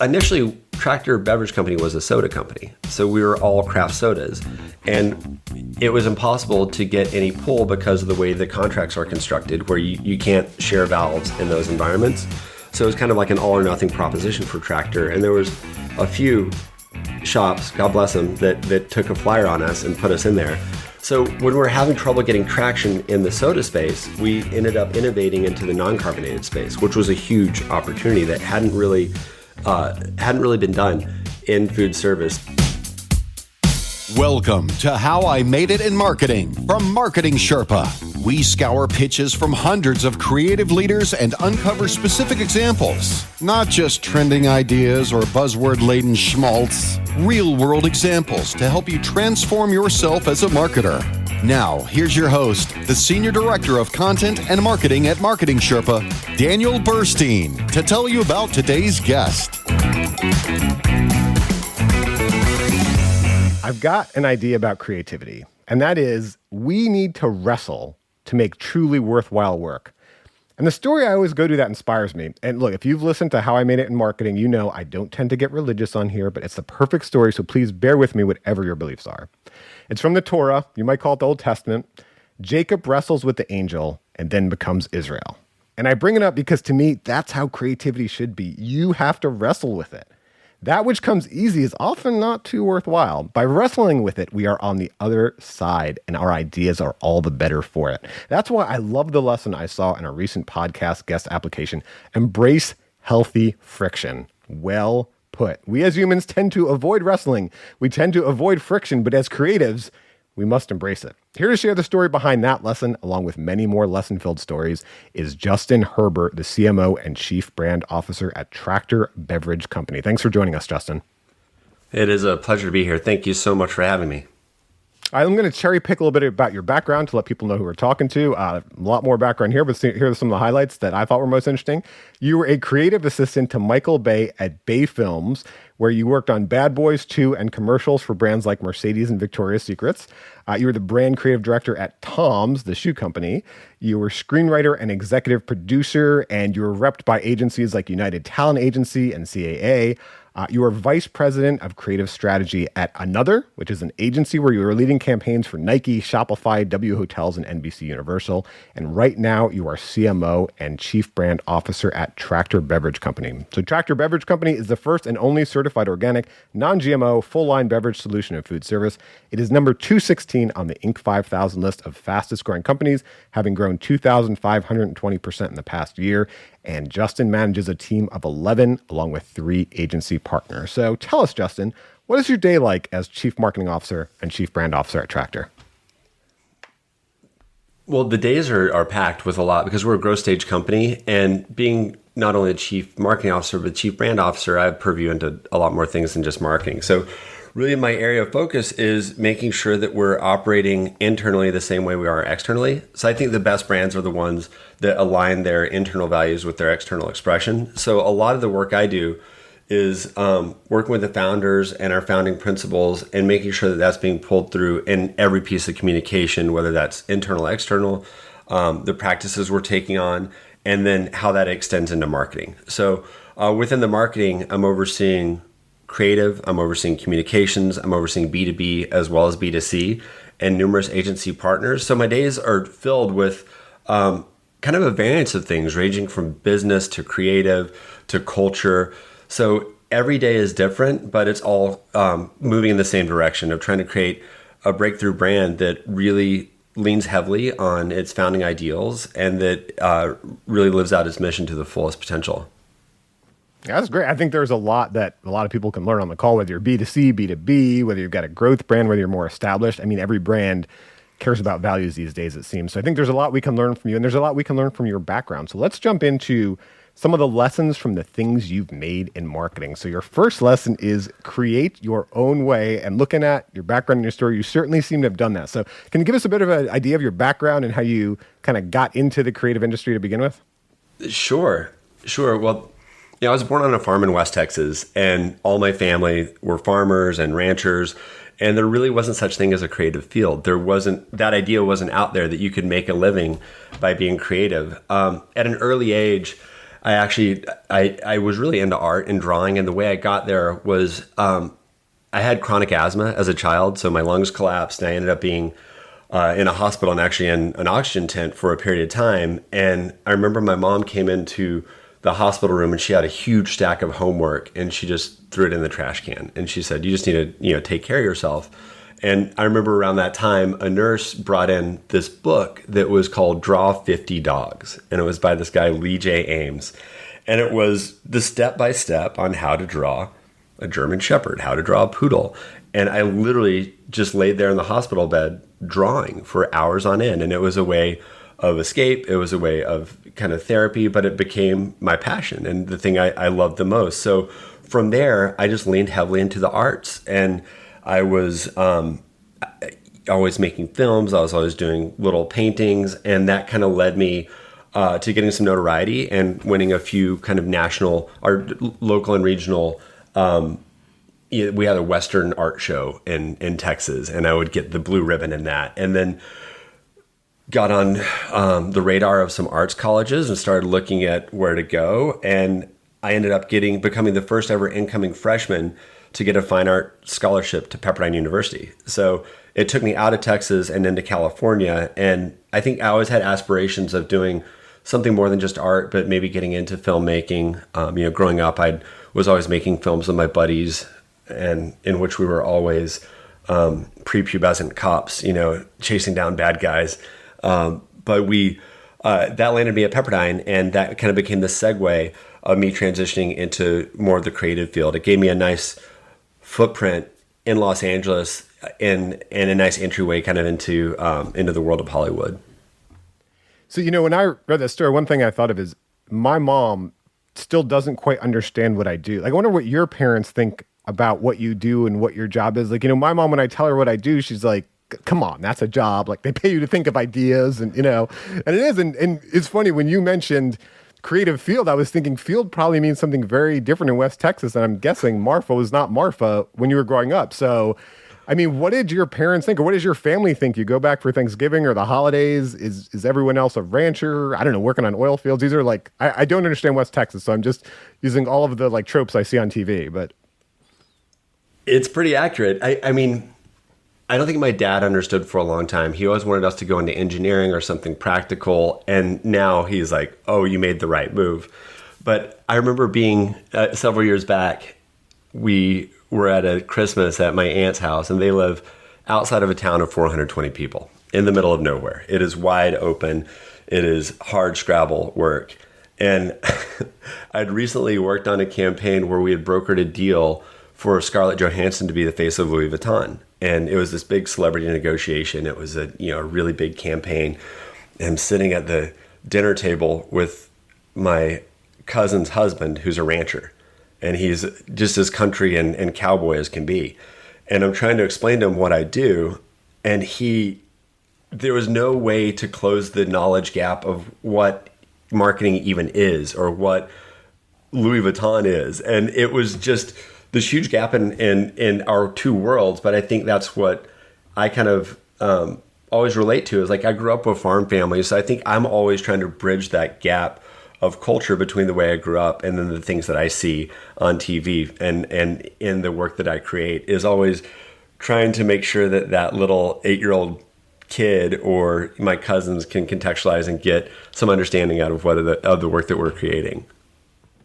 initially, Tractor Beverage Company was a soda company. So we were all craft sodas. And it was impossible to get any pull because of the way the contracts are constructed, where you can't share valves in those environments. So it was kind of like an all or nothing proposition for Tractor. And there was a few shops, God bless them, that took a flyer on us and put us in there. So when we were having trouble getting traction in the soda space, we ended up innovating into the non-carbonated space, which was a huge opportunity that hadn't really been done in food service. Welcome to How I Made It in Marketing from Marketing Sherpa. We scour pitches from hundreds of creative leaders and uncover specific examples, not just trending ideas or buzzword-laden schmaltz, real-world examples to help you transform yourself as a marketer. Now, here's your host, the Senior Director of Content and Marketing at Marketing Sherpa, Daniel Burstein, to tell you about today's guest. I've got an idea about creativity, and that is we need to wrestle to make truly worthwhile work. And the story I always go to that inspires me. And look, if you've listened to How I Made It in Marketing, you know I don't tend to get religious on here, but it's the perfect story, so please bear with me whatever your beliefs are. It's from the Torah. You might call it the Old Testament. Jacob wrestles with the angel and then becomes Israel. And I bring it up because to me, that's how creativity should be. You have to wrestle with it. That which comes easy is often not too worthwhile. By wrestling with it, we are on the other side, and our ideas are all the better for it. That's why I love the lesson I saw in a recent podcast guest application. Embrace healthy friction. Well put. We as humans tend to avoid wrestling. We tend to avoid friction, but as creatives, we must embrace it. Here to share the story behind that lesson, along with many more lesson-filled stories, is Justin Herbert, the CMO and Chief Brand Officer at Tractor Beverage Company. Thanks for joining us, Justin. It is a pleasure to be here. Thank you so much for having me. I'm going to cherry pick a little bit about your background to let people know who we're talking to. A lot more background here, but here are some of the highlights that I thought were most interesting. You were a creative assistant to Michael Bay at Bay Films, where you worked on Bad Boys 2 and commercials for brands like Mercedes and Victoria's Secrets. You were the brand creative director at Tom's, the shoe company. You were screenwriter and executive producer, and you were repped by agencies like United Talent Agency and CAA. You were vice president of creative strategy at Another, which is an agency where you were leading campaigns for Nike, Shopify, W Hotels, and NBC Universal. And right now, you are CMO and Chief Brand Officer at Tractor Beverage Company. So Tractor Beverage Company is the first and only certified organic, non-GMO, full-line beverage solution in food service. It is number 216 on the Inc. 5000 list of fastest growing companies, having grown 2,520% in the past year. And Justin manages a team of 11 along with 3 agency partners. So tell us, Justin, what is your day like as Chief Marketing Officer and Chief Brand Officer at Tractor? Well, the days are packed with a lot because we're a growth stage company, and being not only the Chief Marketing Officer, but Chief Brand Officer, I have purview into a lot more things than just marketing. So really my area of focus is making sure that we're operating internally the same way we are externally. So I think the best brands are the ones that align their internal values with their external expression. So a lot of the work I do is working with the founders and our founding principles and making sure that that's being pulled through in every piece of communication, whether that's internal, external, the practices we're taking on, and then how that extends into marketing. So within the marketing, I'm overseeing creative, I'm overseeing communications, I'm overseeing B2B as well as B2C and numerous agency partners. So my days are filled with kind of a variance of things ranging from business to creative to culture. So every day is different, but it's all moving in the same direction of trying to create a breakthrough brand that really leans heavily on its founding ideals and that really lives out its mission to the fullest potential. Yeah, that's great. I think there's a lot that a lot of people can learn on the call, whether you're B2C, B2B, whether you've got a growth brand, whether you're more established. I mean, every brand cares about values these days, it seems. So I think there's a lot we can learn from you, and there's a lot we can learn from your background. So let's jump into some of the lessons from the things you've made in marketing. So your first lesson is create your own way, and looking at your background and your story, you certainly seem to have done that. So can you give us a bit of an idea of your background and how you kind of got into the creative industry to begin with? Sure. Well, I was born on a farm in West Texas, and all my family were farmers and ranchers, and there really wasn't such thing as a creative field. That idea wasn't out there that you could make a living by being creative. At an early age, I actually, I was really into art and drawing. And the way I got there was I had chronic asthma as a child. So my lungs collapsed and I ended up being in a hospital and actually in an oxygen tent for a period of time. And I remember my mom came into the hospital room and she had a huge stack of homework and she just threw it in the trash can. And she said, you just need to, take care of yourself. And I remember around that time, a nurse brought in this book that was called Draw 50 Dogs. And it was by this guy, Lee J. Ames. And it was the step-by-step on how to draw a German Shepherd, how to draw a poodle. And I literally just laid there in the hospital bed drawing for hours on end. And it was a way of escape. It was a way of kind of therapy, but it became my passion and the thing I loved the most. So from there, I just leaned heavily into the arts. And I was always making films. I was always doing little paintings. And that kind of led me to getting some notoriety and winning a few kind of national or local and regional. We had a Western art show in Texas, and I would get the blue ribbon in that. And then got on the radar of some arts colleges and started looking at where to go. And I ended up becoming the first ever incoming freshman to get a fine art scholarship to Pepperdine University. So it took me out of Texas and into California. And I think I always had aspirations of doing something more than just art, but maybe getting into filmmaking. Growing up, I was always making films with my buddies, and in which we were always prepubescent cops, chasing down bad guys. But that landed me at Pepperdine, and that kind of became the segue of me transitioning into more of the creative field. It gave me a nice footprint in Los Angeles and a nice entryway kind of into the world of Hollywood. So, when I read that story, one thing I thought of is my mom still doesn't quite understand what I do. Like, I wonder what your parents think about what you do and what your job is. Like, my mom, when I tell her what I do, she's like, come on, that's a job. Like, they pay you to think of ideas and it is. And it's funny when you mentioned creative field, I was thinking field probably means something very different in West Texas. And I'm guessing Marfa was not Marfa when you were growing up. So, I mean, what did your parents think, or what does your family think? You go back for Thanksgiving or the holidays. Is everyone else a rancher? I don't know, working on oil fields. These are like, I don't understand West Texas. So I'm just using all of the like tropes I see on TV, but. It's pretty accurate. I mean, I don't think my dad understood for a long time. He always wanted us to go into engineering or something practical. And now he's like, oh, you made the right move. But I remember being several years back, we were at a Christmas at my aunt's house, and they live outside of a town of 420 people in the middle of nowhere. It is wide open. It is hard scrabble work. And I'd recently worked on a campaign where we had brokered a deal for Scarlett Johansson to be the face of Louis Vuitton. And it was this big celebrity negotiation. It was a really big campaign. I'm sitting at the dinner table with my cousin's husband, who's a rancher. And he's just as country and cowboy as can be. And I'm trying to explain to him what I do. And there was no way to close the knowledge gap of what marketing even is or what Louis Vuitton is. And it was just this huge gap in our two worlds. But I think that's what I kind of always relate to is like I grew up with farm families. So I think I'm always trying to bridge that gap of culture between the way I grew up and then the things that I see on TV and in the work that I create is always trying to make sure that little 8-year-old kid or my cousins can contextualize and get some understanding out of the work that we're creating.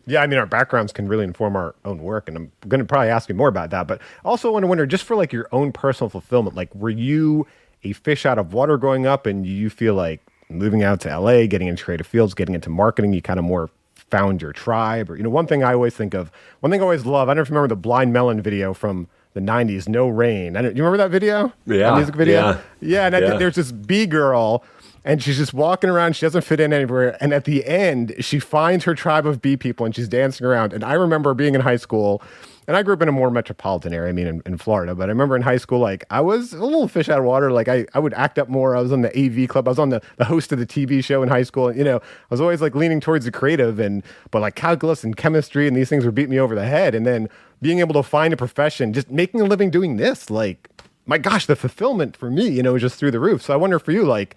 Yeah, I mean, our backgrounds can really inform our own work, and I'm going to probably ask you more about that. But also I want to wonder, just for like your own personal fulfillment, like were you a fish out of water growing up, and you feel like moving out to LA, getting into creative fields, getting into marketing, you kind of more found your tribe? Or, one thing I always think of, one thing I always love, I don't know if you remember the Blind Melon video from the 90s, No Rain. Do you remember that video? Yeah. That music video? Yeah. Yeah, and there's this bee girl, and she's just walking around. She doesn't fit in anywhere. And at the end, she finds her tribe of bee people, and she's dancing around. And I remember being in high school, and I grew up in a more metropolitan area, in Florida. But I remember in high school, like, I was a little fish out of water. Like, I would act up more. I was on the AV club. I was on the host of the TV show in high school. And, I was always, like, leaning towards the creative. But, like, calculus and chemistry and these things were beating me over the head. And then being able to find a profession, just making a living doing this, like, my gosh, the fulfillment for me, was just through the roof. So I wonder for you, like,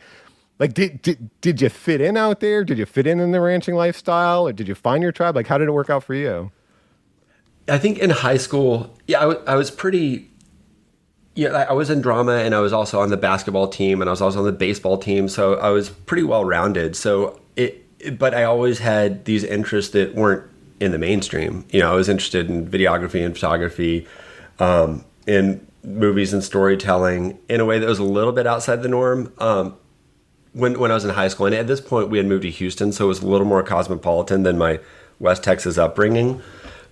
Like, did you fit in out there? Did you fit in the ranching lifestyle, or did you find your tribe? Like, how did it work out for you? I think in high school, yeah, I was pretty. Yeah, I was in drama, and I was also on the basketball team, and I was also on the baseball team. So I was pretty well rounded. But I always had these interests that weren't in the mainstream. You know, I was interested in videography and photography, in movies and storytelling in a way that was a little bit outside the norm. When I was in high school, and at this point we had moved to Houston, so it was a little more cosmopolitan than my West Texas upbringing.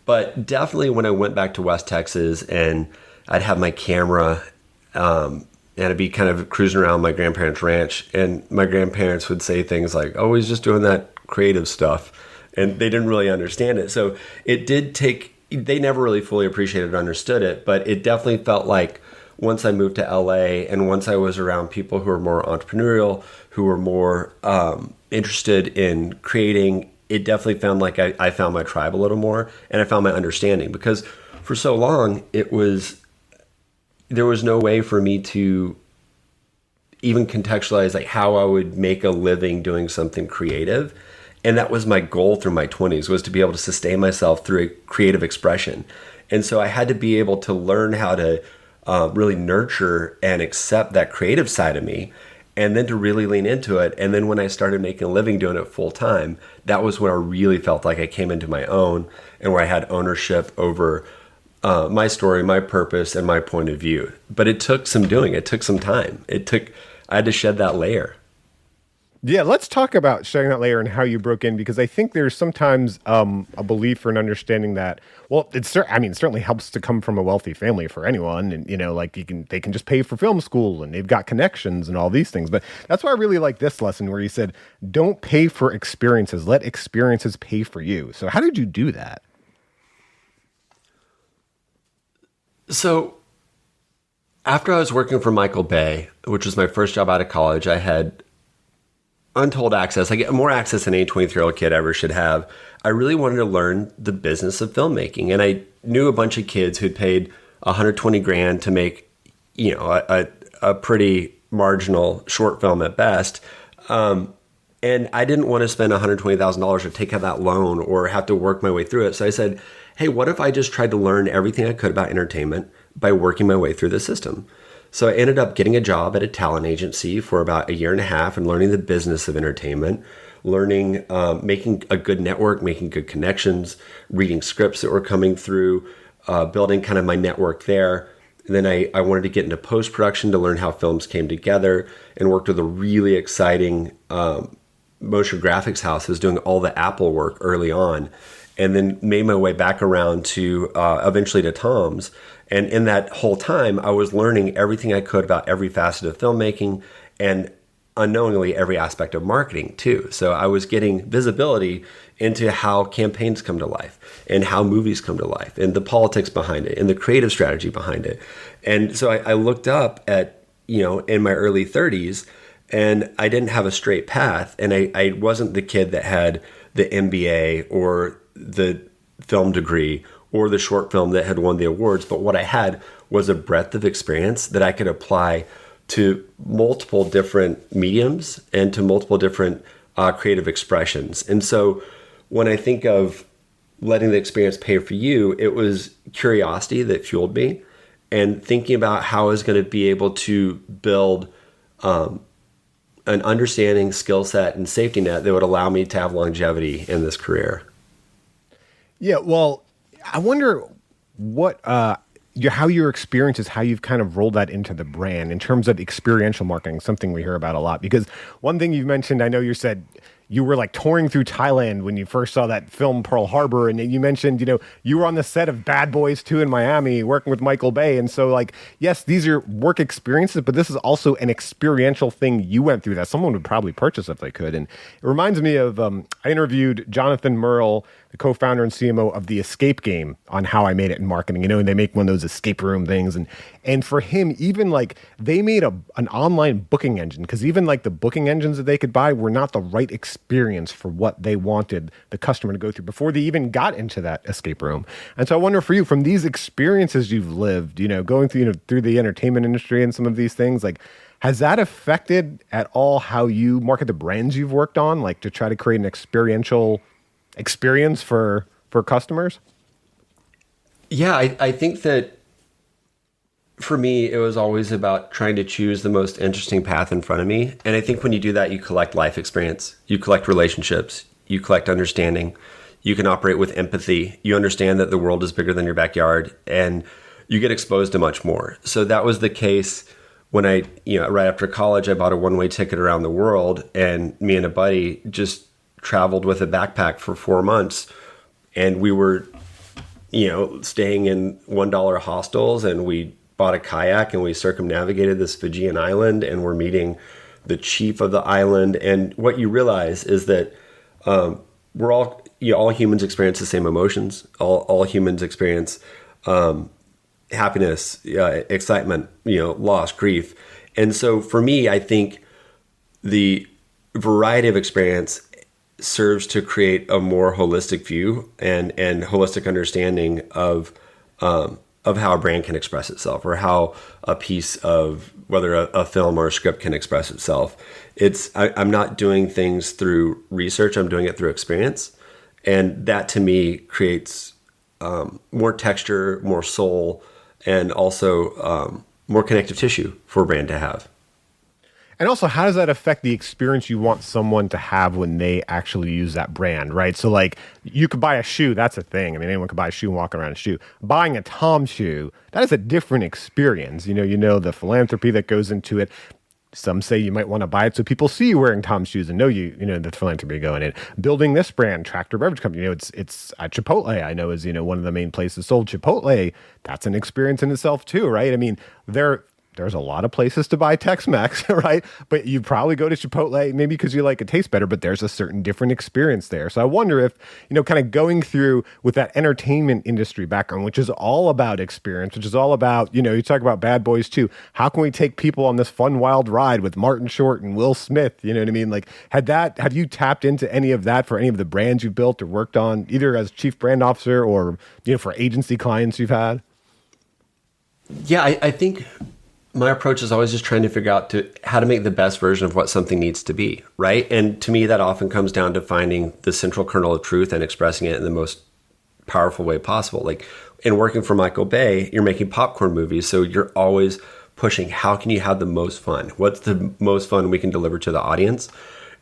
But definitely when I went back to West Texas and I'd have my camera, and I'd be kind of cruising around my grandparents' ranch, and my grandparents would say things like, "Oh, he's just doing that creative stuff," and they didn't really understand it. So it did take. They never really fully appreciated or understood it, but it definitely felt like once I moved to LA and once I was around people who were more entrepreneurial, who were more interested in creating, it definitely found like I found my tribe a little more, and I found my understanding, because for so long there was no way for me to even contextualize like how I would make a living doing something creative. And that was my goal through my 20s, was to be able to sustain myself through a creative expression. And so I had to be able to learn how to really nurture and accept that creative side of me, and then to really lean into it. And then when I started making a living doing it full time, that was when I really felt like I came into my own, and where I had ownership over my story, my purpose, and my point of view. But it took some doing. It took some time. I had to shed that layer. Yeah, let's talk about shedding that layer and how you broke in, because I think there's sometimes a belief or an understanding that, well, it certainly helps to come from a wealthy family for anyone, and like they can just pay for film school and they've got connections and all these things. But that's why I really like this lesson where you said, don't pay for experiences, let experiences pay for you. So how did you do that? So after I was working for Michael Bay, which was my first job out of college, I had untold access. I get more access than any 23-year-old kid ever should have. I really wanted to learn the business of filmmaking. And I knew a bunch of kids who'd paid 120 grand to make, a pretty marginal short film at best. And I didn't want to spend $120,000 or take out that loan or have to work my way through it. So I said, hey, what if I just tried to learn everything I could about entertainment by working my way through the system? So I ended up getting a job at a talent agency for about a year and a half and learning the business of entertainment, learning, making a good network, making good connections, reading scripts that were coming through, building kind of my network there. And then I wanted to get into post-production to learn how films came together, and worked with a really exciting motion graphics house that was doing all the Apple work early on, and then made my way back around to eventually to Tom's. And in that whole time, I was learning everything I could about every facet of filmmaking, and unknowingly every aspect of marketing too. So I was getting visibility into how campaigns come to life, and how movies come to life, and the politics behind it, and the creative strategy behind it. And so I looked up at, in my early 30s, and I didn't have a straight path. And I wasn't the kid that had the MBA or the film degree or the short film that had won the awards. But what I had was a breadth of experience that I could apply to multiple different mediums and to multiple different creative expressions. And so when I think of letting the experience pay for you, it was curiosity that fueled me, and thinking about how I was going to be able to build an understanding, skill set, and safety net that would allow me to have longevity in this career. Yeah, well, I wonder what how your experience is, how you've kind of rolled that into the brand in terms of experiential marketing, something we hear about a lot. Because one thing you've mentioned, I know you said you were like touring through Thailand when you first saw that film Pearl Harbor, and you mentioned, you were on the set of Bad Boys 2 in Miami working with Michael Bay. And so, like, yes, these are work experiences, but this is also an experiential thing you went through that someone would probably purchase if they could. And it reminds me of, I interviewed Jonathan Merle, the co-founder and CMO of The Escape Game, on how I made it in marketing, and they make one of those escape room things. And for him, even like they made an online booking engine, because even like the booking engines that they could buy were not the right experience for what they wanted the customer to go through before they even got into that escape room. And so I wonder for you, from these experiences you've lived, going through, through the entertainment industry and some of these things, like, Has that affected at all how you market the brands you've worked on, like to try to create an experiential experience for customers? Yeah, I think that for me, it was always about trying to choose the most interesting path in front of me. And I think when you do that, you collect life experience, you collect relationships, you collect understanding, you can operate with empathy, you understand that the world is bigger than your backyard, and you get exposed to much more. So that was the case when right after college, I bought a one-way ticket around the world, and me and a buddy just traveled with a backpack for 4 months. And we were, staying in $1 hostels, and we bought a kayak and we circumnavigated this Fijian island, and we're meeting the chief of the island. And what you realize is that we're all humans experience the same emotions. All humans experience happiness, excitement, loss, grief. And so for me, I think the variety of experience serves to create a more holistic view and holistic understanding of how a brand can express itself, or how a piece of, whether a film or a script, can express itself. I'm not doing things through research, I'm doing it through experience. And that to me creates more texture, more soul, and also more connective tissue for a brand to have. And also, how does that affect the experience you want someone to have when they actually use that brand, right? So, like, you could buy a shoe. That's a thing. I mean, anyone could buy a shoe and walk around a shoe. Buying a Tom shoe, that is a different experience. You know the philanthropy that goes into it. Some say you might want to buy it so people see you wearing Tom's shoes and know the philanthropy going in. Building this brand, Tractor Beverage Company, it's at Chipotle, I know, is, one of the main places sold Chipotle. That's an experience in itself too, right? I mean, there's a lot of places to buy Tex-Mex, right? But you probably go to Chipotle, maybe because you like it tastes better, but there's a certain different experience there. So I wonder if, kind of going through with that entertainment industry background, which is all about experience, which is all about, you talk about Bad Boys 2. How can we take people on this fun, wild ride with Martin Short and Will Smith? You know what I mean? Like, have you tapped into any of that for any of the brands you've built or worked on, either as chief brand officer or, for agency clients you've had? Yeah, I think my approach is always just trying to figure out how to make the best version of what something needs to be, right? And to me, that often comes down to finding the central kernel of truth and expressing it in the most powerful way possible. Like, in working for Michael Bay, you're making popcorn movies, so you're always pushing, how can you have the most fun? What's the most fun we can deliver to the audience?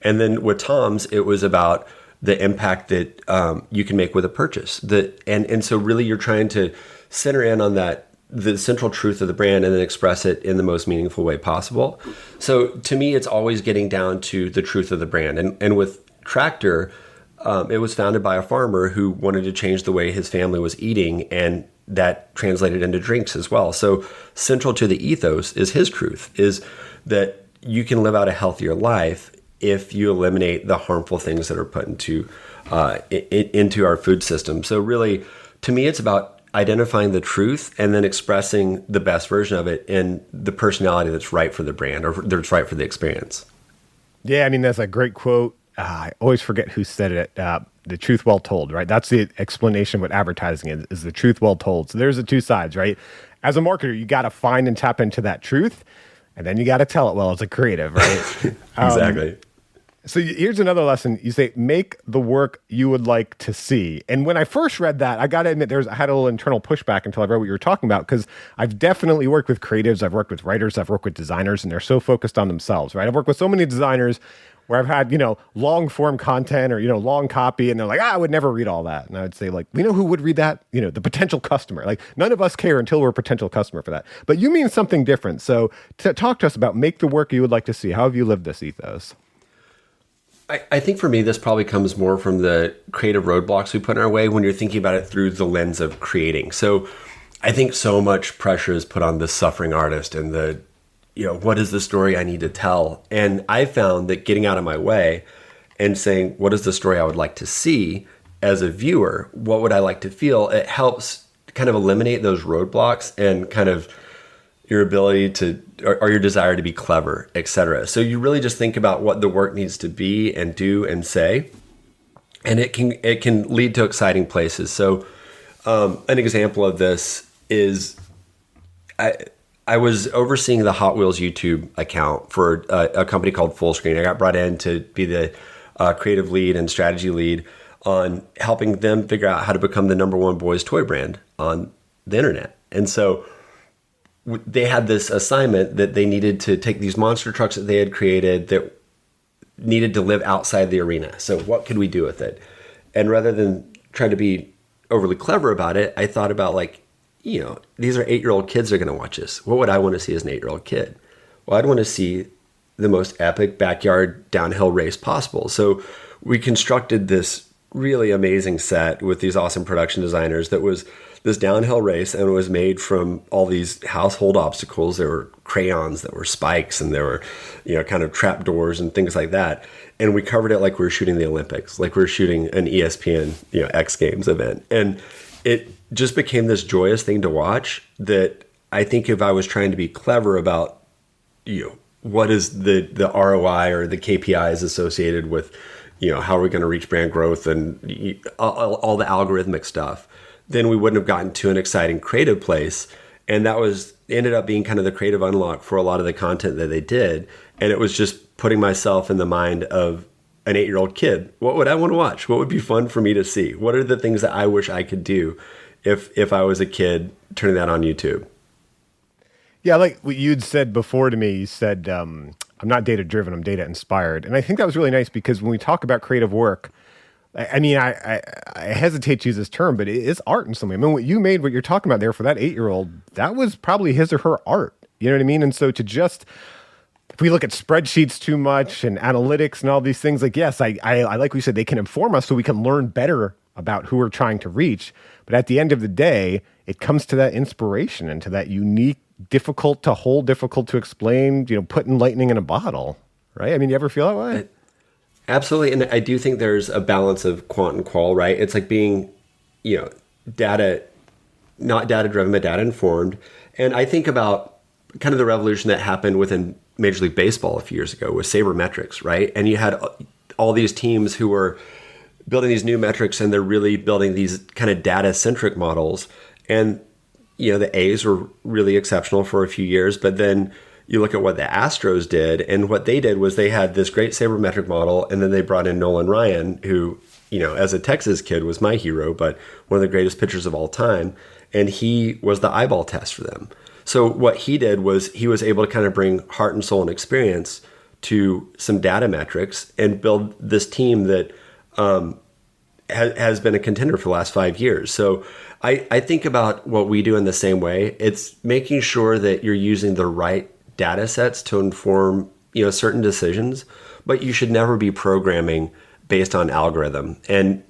And then with Tom's, it was about the impact that you can make with a purchase. And so really you're trying to center in on that, the central truth of the brand, and then express it in the most meaningful way possible. So to me, it's always getting down to the truth of the brand. And with Tractor, it was founded by a farmer who wanted to change the way his family was eating, and that translated into drinks as well. So central to the ethos is his truth, is that you can live out a healthier life if you eliminate the harmful things that are put into our food system. So really, to me, it's about identifying the truth and then expressing the best version of it in the personality that's right for the brand, or that's right for the experience. Yeah, I mean, that's a great quote. I always forget who said it. The truth well told, right? That's the explanation of what advertising is the truth well told. So there's the two sides, right? As a marketer, you got to find and tap into that truth, and then you got to tell it well as a creative, right? Exactly. So here's another lesson. You say, make the work you would like to see. And when I first read that, I got to admit, I had a little internal pushback until I read what you were talking about, because I've definitely worked with creatives, I've worked with writers, I've worked with designers, and they're so focused on themselves, right? I've worked with so many designers where I've had, long form content or, long copy, and they're like, I would never read all that. And I would say, like, we know who would read that? The potential customer. Like, none of us care until we're a potential customer for that. But you mean something different. So talk to us about make the work you would like to see. How have you lived this ethos? I think for me, this probably comes more from the creative roadblocks we put in our way when you're thinking about it through the lens of creating. So I think so much pressure is put on the suffering artist and what is the story I need to tell? And I found that getting out of my way and saying, what is the story I would like to see as a viewer? What would I like to feel? It helps kind of eliminate those roadblocks and kind of your ability to, or your desire to be clever, etc. So you really just think about what the work needs to be and do and say, and it can lead to exciting places. So an example of this is I I was overseeing the Hot Wheels YouTube account for a company called Fullscreen. I got brought in to be the creative lead and strategy lead on helping them figure out how to become the number one boys toy brand on the internet. And so they had this assignment that they needed to take these monster trucks that they had created that needed to live outside the arena. So what could we do with it? And rather than try to be overly clever about it, I thought about like, these are 8-year-old kids that are going to watch this. What would I want to see as an 8-year-old kid? Well, I'd want to see the most epic backyard downhill race possible. So we constructed this really amazing set with these awesome production designers that was this downhill race, and it was made from all these household obstacles. There were crayons, there were spikes, and there were, kind of trap doors and things like that. And we covered it like we were shooting the Olympics, like we were shooting an ESPN, X Games event. And it just became this joyous thing to watch that I think if I was trying to be clever about, what is the ROI or the KPIs associated with, how are we going to reach brand growth and all the algorithmic stuff, then we wouldn't have gotten to an exciting creative place. And that ended up being kind of the creative unlock for a lot of the content that they did. And it was just putting myself in the mind of an 8-year-old kid. What would I want to watch? What would be fun for me to see? What are the things that I wish I could do if I was a kid turning that on YouTube? Yeah, like what you'd said before to me, you said, I'm not data driven, I'm data inspired. And I think that was really nice because when we talk about creative work, I hesitate to use this term, but it is art in some way. I mean, what you're talking about there for that 8-year-old, that was probably his or her art. You know what I mean? And so if we look at spreadsheets too much and analytics and all these things, like, yes, I like we said, they can inform us so we can learn better about who we're trying to reach. But at the end of the day, it comes to that inspiration and to that unique, difficult to hold, difficult to explain, putting lightning in a bottle, right? I mean, you ever feel that way? Absolutely. And I do think there's a balance of quant and qual, right? It's like being, data, not data driven, but data informed. And I think about kind of the revolution that happened within Major League Baseball a few years ago with sabermetrics, right? And you had all these teams who were building these new metrics, and they're really building these kind of data-centric models. And, the A's were really exceptional for a few years, but then you look at what the Astros did, and what they did was they had this great sabermetric model, and then they brought in Nolan Ryan, who, as a Texas kid was my hero, but one of the greatest pitchers of all time, and he was the eyeball test for them. So what he did was he was able to kind of bring heart and soul and experience to some data metrics and build this team that has been a contender for the last 5 years. So I think about what we do in the same way. It's making sure that you're using the right data sets to inform, certain decisions, but you should never be programming based on algorithm. And,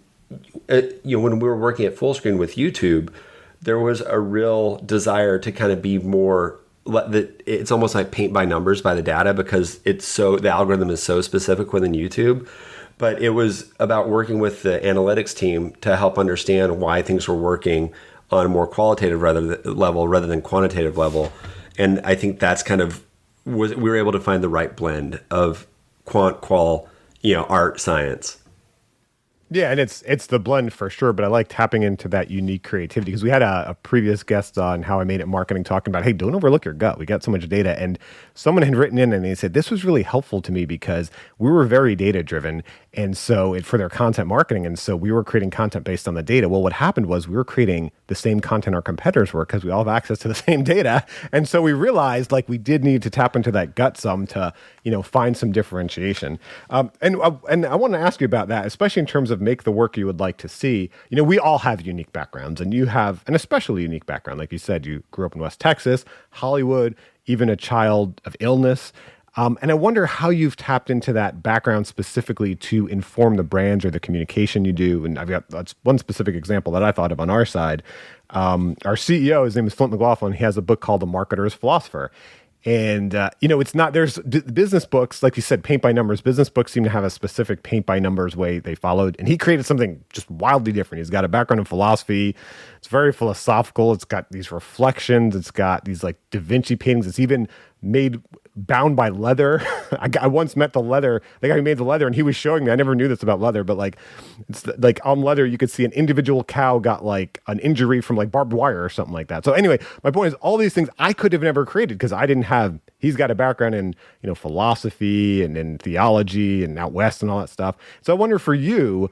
when we were working at Fullscreen with YouTube, there was a real desire to kind of be more, it's almost like paint by numbers by the data, because the algorithm is so specific within YouTube. But it was about working with the analytics team to help understand why things were working on a more qualitative level rather than quantitative level. And I think that's kind of, we were able to find the right blend of quant, qual, art, science. Yeah, and it's the blend for sure, but I like tapping into that unique creativity because we had a previous guest on How I Made It Marketing talking about, hey, don't overlook your gut. We got so much data. And someone had written in and they said, this was really helpful to me because we were very data driven. And so for their content marketing. And so we were creating content based on the data. Well, what happened was we were creating the same content our competitors were because we all have access to the same data. And so we realized we did need to tap into that gut some to, find some differentiation. And I want to ask you about that, especially in terms of make the work you would like to see. We all have unique backgrounds, and you have an especially unique background. Like you said, you grew up in West Texas, Hollywood, even a child of illness. And I wonder how you've tapped into that background specifically to inform the brands or the communication you do. And that's one specific example that I thought of on our side. Our CEO, his name is Flint McLaughlin. He has a book called The Marketer's Philosopher. And, it's not, there's business books, like you said, paint by numbers. Business books seem to have a specific paint by numbers way they followed. And he created something just wildly different. He's got a background in philosophy. It's very philosophical. It's got these reflections. It's got these Da Vinci paintings. It's even made bound by leather. I once met the guy who made the leather, and he was showing me. I never knew this about leather, but like, it's like on leather, you could see an individual cow got like an injury from like barbed wire or something like that. So anyway, my point is, all these things I could have never created because I didn't have. He's got a background in philosophy and in theology and out west and all that stuff. So I wonder for you,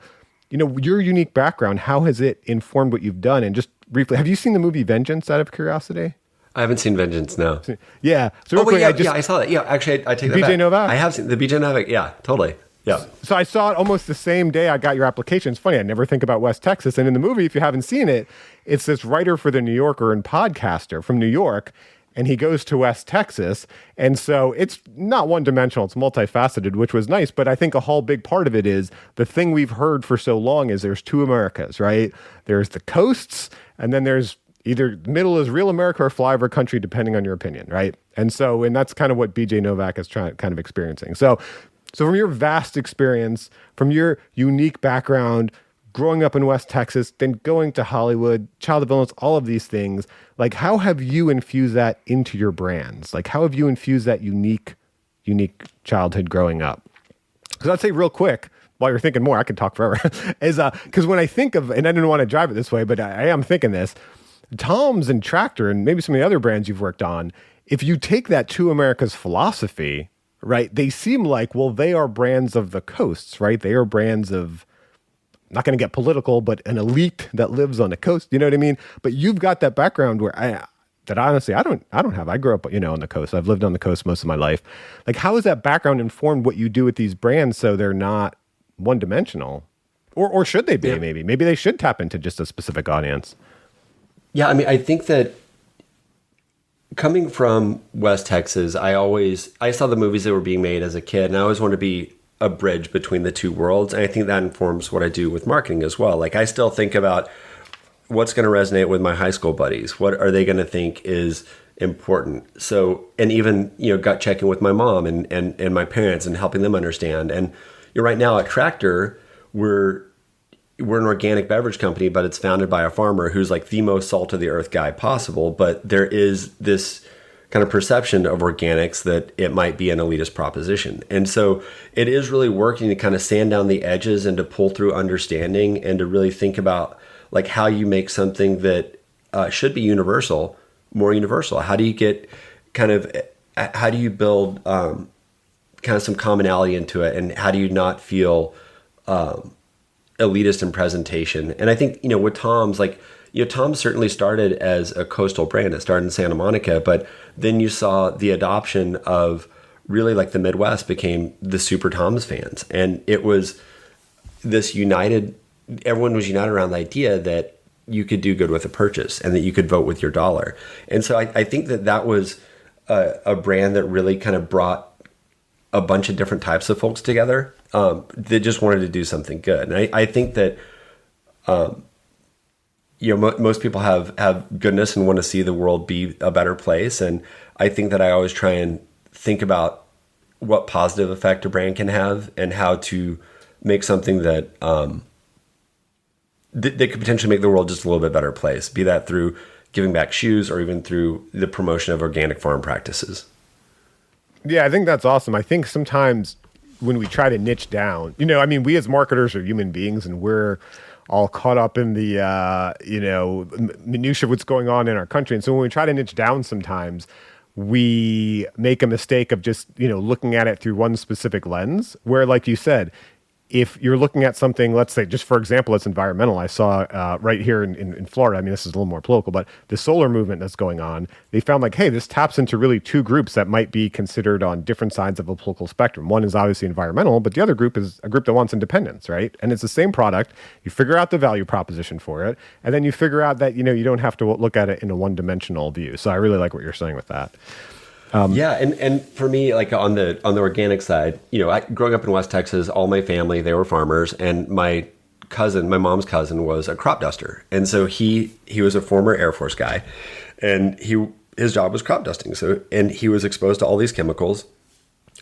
your unique background, how has it informed what you've done? And just briefly, have you seen the movie Vengeance? Out of curiosity. I haven't seen Vengeance, no. Yeah. So real quick, I saw that. Yeah, actually, I take that back. BJ Novak? I have seen the BJ Novak. Yeah, totally. Yeah. So I saw it almost the same day I got your application. It's funny, I never think about West Texas. And in the movie, if you haven't seen it, it's this writer for The New Yorker and podcaster from New York, and he goes to West Texas. And so it's not one-dimensional, it's multifaceted, which was nice. But I think a whole big part of it is the thing we've heard for so long is there's two Americas, right? There's the coasts, and then there's either middle is real America or flyover country, depending on your opinion, right? And that's kind of what BJ Novak is kind of experiencing. So from your vast experience, from your unique background, growing up in West Texas, then going to Hollywood, Child of Illness, all of these things, like how have you infused that into your brands? Like how have you infused that unique childhood growing up? Because I'd say real quick, while you're thinking more, I could talk forever, is because when I think of, and I didn't want to drive it this way, but I am thinking this, Tom's and Tractor and maybe some of the other brands you've worked on, if you take that to America's philosophy, right, they seem like, well, they are brands of the coasts, right? They are brands of, not going to get political, but an elite that lives on the coast. You know what I mean? But you've got that background that honestly, I don't have. I grew up, on the coast. I've lived on the coast most of my life. Like, how has that background informed what you do with these brands so they're not one dimensional? Or should they be? Yeah. Maybe they should tap into just a specific audience. Yeah, I mean, I think that coming from West Texas, I saw the movies that were being made as a kid, and I always wanted to be a bridge between the two worlds. And I think that informs what I do with marketing as well. Like, I still think about what's going to resonate with my high school buddies. What are they going to think is important? So, and even, gut checking with my mom and my parents and helping them understand. And right now at Tractor, we're an organic beverage company, but it's founded by a farmer who's like the most salt of the earth guy possible. But there is this kind of perception of organics that it might be an elitist proposition. And so it is really working to kind of sand down the edges and to pull through understanding and to really think about like how you make something that should be universal, more universal. How do you get how do you build kind of some commonality into it? And how do you not feel elitist in presentation? And I think, with Tom's, like, Tom's certainly started as a coastal brand. It started in Santa Monica, but then you saw the adoption of really like the Midwest became the Super Tom's fans. And it was this everyone was united around the idea that you could do good with a purchase and that you could vote with your dollar. And so I think that was a brand that really kind of brought a bunch of different types of folks together that just wanted to do something good. And I think that, most people have goodness and want to see the world be a better place. And I think that I always try and think about what positive effect a brand can have and how to make something that they could potentially make the world just a little bit better place, be that through giving back shoes or even through the promotion of organic farm practices. Yeah, I think that's awesome. I think sometimes when we try to niche down, we as marketers are human beings and we're all caught up in the, minutia of what's going on in our country. And so when we try to niche down sometimes, we make a mistake of just, looking at it through one specific lens where, like you said, if you're looking at something, let's say, just for example, it's environmental. I saw right here in Florida, I mean, this is a little more political, but the solar movement that's going on, they found like, hey, this taps into really two groups that might be considered on different sides of a political spectrum. One is obviously environmental, but the other group is a group that wants independence, right? And it's the same product. You figure out the value proposition for it, and then you figure out that, you don't have to look at it in a one-dimensional view. So I really like what you're saying with that. And for me, like on the organic side, growing up in West Texas, all my family, they were farmers, and my mom's cousin was a crop duster. And so he was a former Air Force guy, and his job was crop dusting. So, and he was exposed to all these chemicals.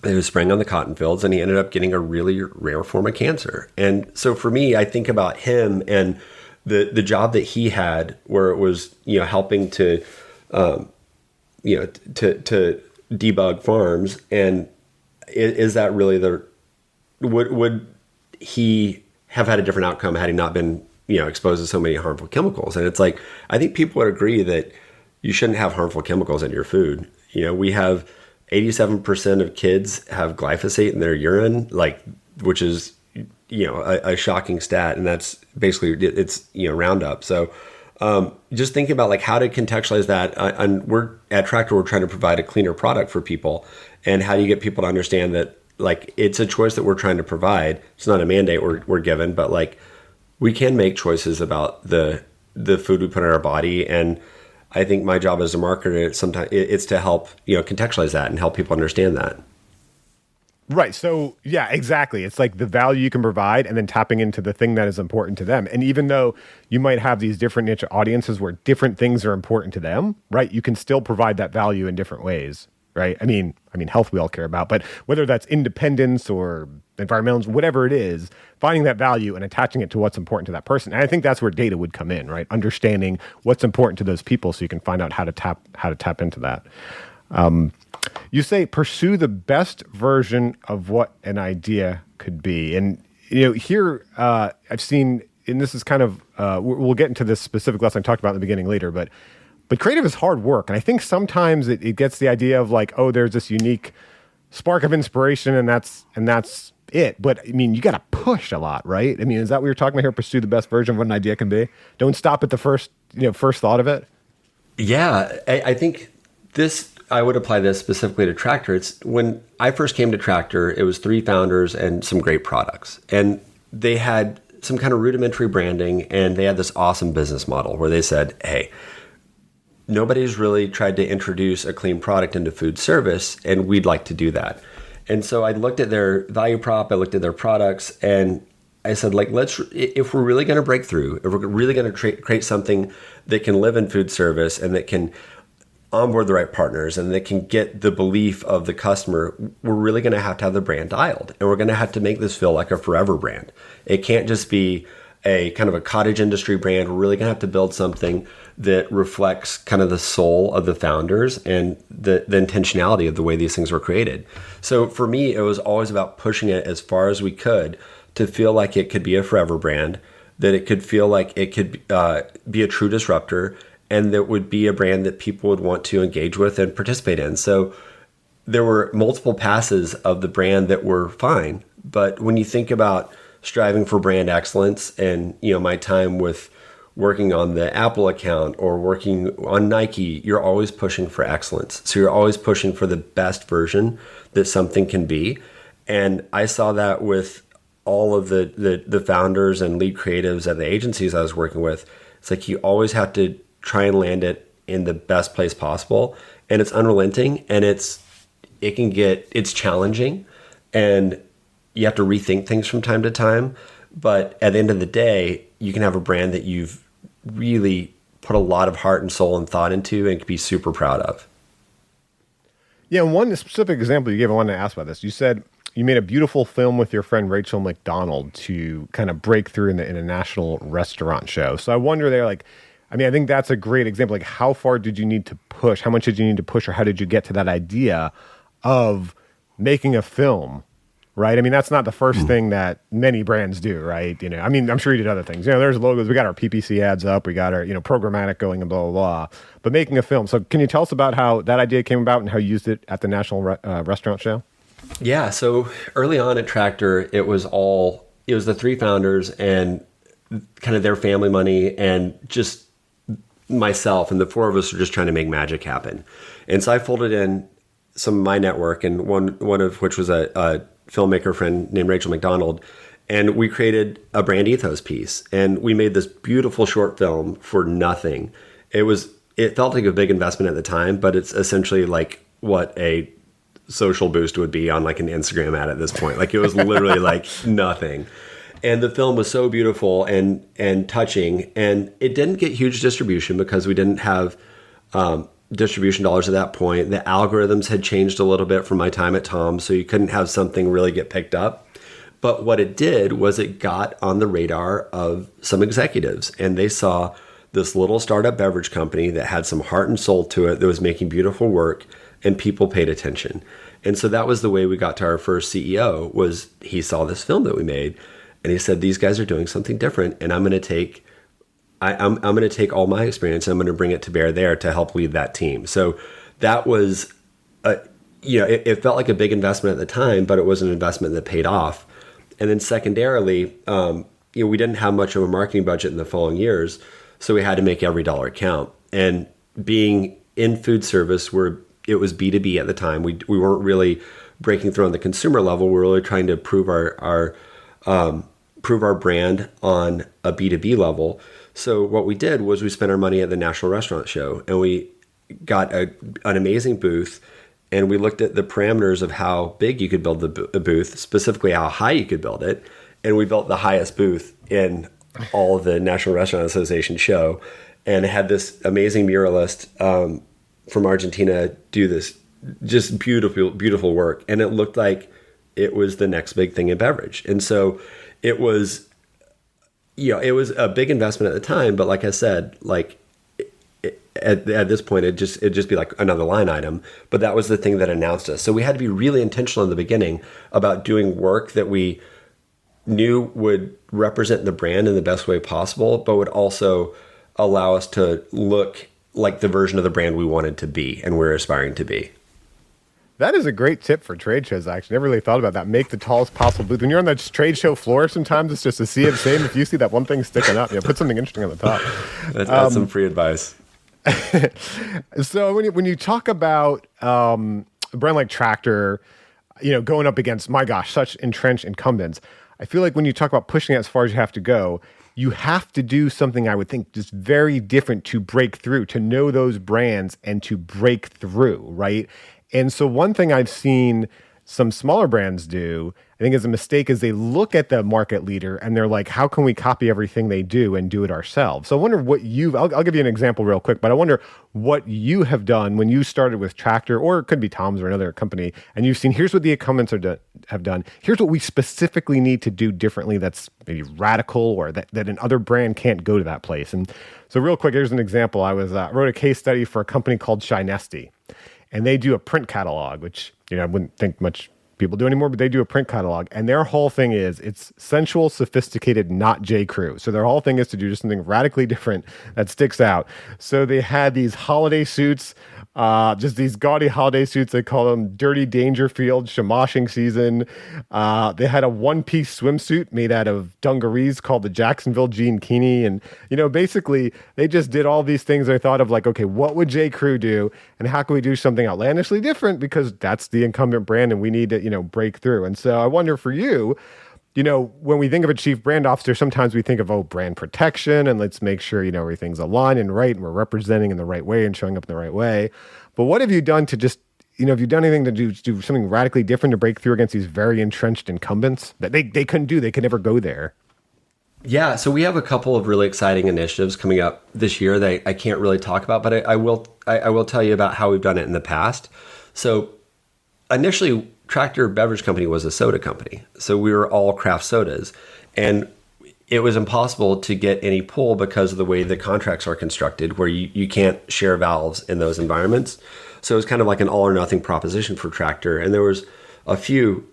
He was spraying on the cotton fields, and he ended up getting a really rare form of cancer. And so for me, I think about him and the job that he had, where it was, helping to debug farms, and is that really would he have had a different outcome had he not been, exposed to so many harmful chemicals? And it's like, I think people would agree that you shouldn't have harmful chemicals in your food. We have 87% of kids have glyphosate in their urine, which is, a shocking stat. And that's basically, it's, Roundup. So just thinking about how to contextualize that. And we're at Tractor, we're trying to provide a cleaner product for people. And how do you get people to understand that, it's a choice that we're trying to provide. It's not a mandate we're given, but we can make choices about the food we put in our body. And I think my job as a marketer, sometimes it's to help, contextualize that and help people understand that. Right. So yeah, exactly. It's like the value you can provide and then tapping into the thing that is important to them. And even though you might have these different niche audiences where different things are important to them, right? You can still provide that value in different ways, right? I mean, health we all care about, but whether that's independence or environmentalism, whatever it is, finding that value and attaching it to what's important to that person. And I think that's where data would come in, right? Understanding what's important to those people so you can find out how to tap into that. You say pursue the best version of what an idea could be. And, here I've seen, and this is kind of, we'll get into this specific lesson I talked about in the beginning later, but creative is hard work. And I think sometimes it gets the idea of there's this unique spark of inspiration and that's it. But you got to push a lot, right? Is that what you're talking about here? Pursue the best version of what an idea can be. Don't stop at the first thought of it. Yeah. I think I would apply this specifically to Tractor. It's when I first came to Tractor, it was 3 founders and some great products. And they had some kind of rudimentary branding, and they had this awesome business model where they said, hey, nobody's really tried to introduce a clean product into food service, and we'd like to do that. And so I looked at their value prop, I looked at their products, and I said, if we're really going to break through, if we're really going to create something that can live in food service and that can onboard the right partners and that can get the belief of the customer, we're really going to have the brand dialed, and we're going to have to make this feel like a forever brand. It can't just be a kind of a cottage industry brand. We're really going to have to build something that reflects kind of the soul of the founders and the intentionality of the way these things were created. So for me, it was always about pushing it as far as we could to feel like it could be a forever brand, that it could feel like it could be a true disruptor, and that would be a brand that people would want to engage with and participate in. So there were multiple passes of the brand that were fine. But when you think about striving for brand excellence and, my time with working on the Apple account or working on Nike, you're always pushing for excellence. So you're always pushing for the best version that something can be. And I saw that with all of the founders and lead creatives at the agencies I was working with. It's you always have to try and land it in the best place possible. And it's unrelenting, and it's challenging, and you have to rethink things from time to time. But at the end of the day, you can have a brand that you've really put a lot of heart and soul and thought into and can be super proud of. Yeah, one specific example you gave, I wanted to ask about this. You said you made a beautiful film with your friend Rachel McDonald to kind of break through in a national restaurant show. So I wonder there, I think that's a great example. How far did you need to push? How much did you need to push, or how did you get to that idea of making a film? Right. That's not the first thing that many brands do, right? I'm sure you did other things. There's logos. We got our PPC ads up. We got our, programmatic going and blah, blah, blah. But making a film. So can you tell us about how that idea came about and how you used it at the National Restaurant Show? Yeah. So early on at Tractor, it was the 3 founders and kind of their family money and just myself, and the 4 of us were just trying to make magic happen. And so I folded in some of my network, and one of which was a filmmaker friend named Rachel McDonald, and we created a brand ethos piece, and we made this beautiful short film for nothing. It felt like a big investment at the time, but it's essentially like what a social boost would be on an Instagram ad at this point. It was literally nothing. And the film was so beautiful and touching, and it didn't get huge distribution because we didn't have distribution dollars at that point. The algorithms had changed a little bit from my time at Tom, so you couldn't have something really get picked up. But what it did was it got on the radar of some executives, and they saw this little startup beverage company that had some heart and soul to it, that was making beautiful work, and people paid attention. And so that was the way we got to our first CEO. Was he saw this film that we made, and he said, these guys are doing something different, and I'm going to take all my experience and I'm going to bring it to bear there to help lead that team. So that was, it felt like a big investment at the time, but it was an investment that paid off. And then secondarily, we didn't have much of a marketing budget in the following years, so we had to make every dollar count. And being in food service, where it was B2B at the time, we weren't really breaking through on the consumer level. We were really trying to prove our brand on a B2B level. So what we did was we spent our money at the National Restaurant Show, and we got an amazing booth, and we looked at the parameters of how big you could build the booth, specifically how high you could build it. And we built the highest booth in all of the National Restaurant Association show, and had this amazing muralist from Argentina do this just beautiful, beautiful work. And it looked like it was the next big thing in beverage. And so it was, it was a big investment at the time, but like I said, at this point, it'd just be like another line item. But that was the thing that announced us. So we had to be really intentional in the beginning about doing work that we knew would represent the brand in the best way possible, but would also allow us to look like the version of the brand we wanted to be and we're aspiring to be. That is a great tip for trade shows, actually. Never really thought about that. Make the tallest possible booth. When you're on that trade show floor, sometimes it's just a sea of same. If you see that one thing sticking up, put something interesting on the top. That's some free advice. So when you talk about a brand like Tractor, going up against, my gosh, such entrenched incumbents, I feel like when you talk about pushing it as far as you have to go, you have to do something, I would think, just very different to break through, to know those brands and to break through, right? And so one thing I've seen some smaller brands do, I think is a mistake, is they look at the market leader and they're like, how can we copy everything they do and do it ourselves? So I wonder what I'll give you an example real quick, but I wonder what you have done when you started with Tractor, or it could be Tom's or another company, and you've seen, here's what the incumbents have done. Here's what we specifically need to do differently that's maybe radical, or that another brand can't go to that place. And so real quick, here's an example. I wrote a case study for a company called Shinesti. And they do a print catalog, which, I wouldn't think much people do anymore, but they do a print catalog. And their whole thing is, it's sensual, sophisticated, not J. Crew. So their whole thing is to do just something radically different that sticks out. So they had these holiday suits, just these gaudy holiday suits. They call them Dirty Dangerfield, Shamashing Season. They had a one-piece swimsuit made out of dungarees called the Jacksonville Jean Keeney. And, basically they just did all these things. They thought of like, okay, what would J. Crew do? And how can we do something outlandishly different? Because that's the incumbent brand and we need to, break through. And so I wonder for you, when we think of a chief brand officer, sometimes we think of, brand protection, and let's make sure, everything's aligned and right, and we're representing in the right way and showing up in the right way. But what have you done to just, have you done anything to do something radically different to break through against these very entrenched incumbents that they couldn't do? They could never go there. Yeah, so we have a couple of really exciting initiatives coming up this year that I can't really talk about, but I will tell you about how we've done it in the past. So initially, Tractor Beverage Company was a soda company. So we were all craft sodas. And it was impossible to get any pull because of the way the contracts are constructed, where you can't share valves in those environments. So it was kind of like an all or nothing proposition for Tractor. And there was a few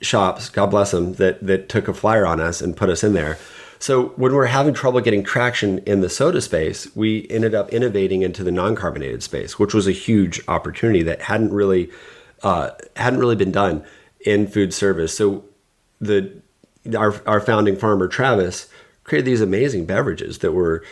shops, God bless them, that took a flyer on us and put us in there. So when we were having trouble getting traction in the soda space, we ended up innovating into the non-carbonated space, which was a huge opportunity that hadn't really been done in food service. So our founding farmer, Travis, created these amazing beverages that were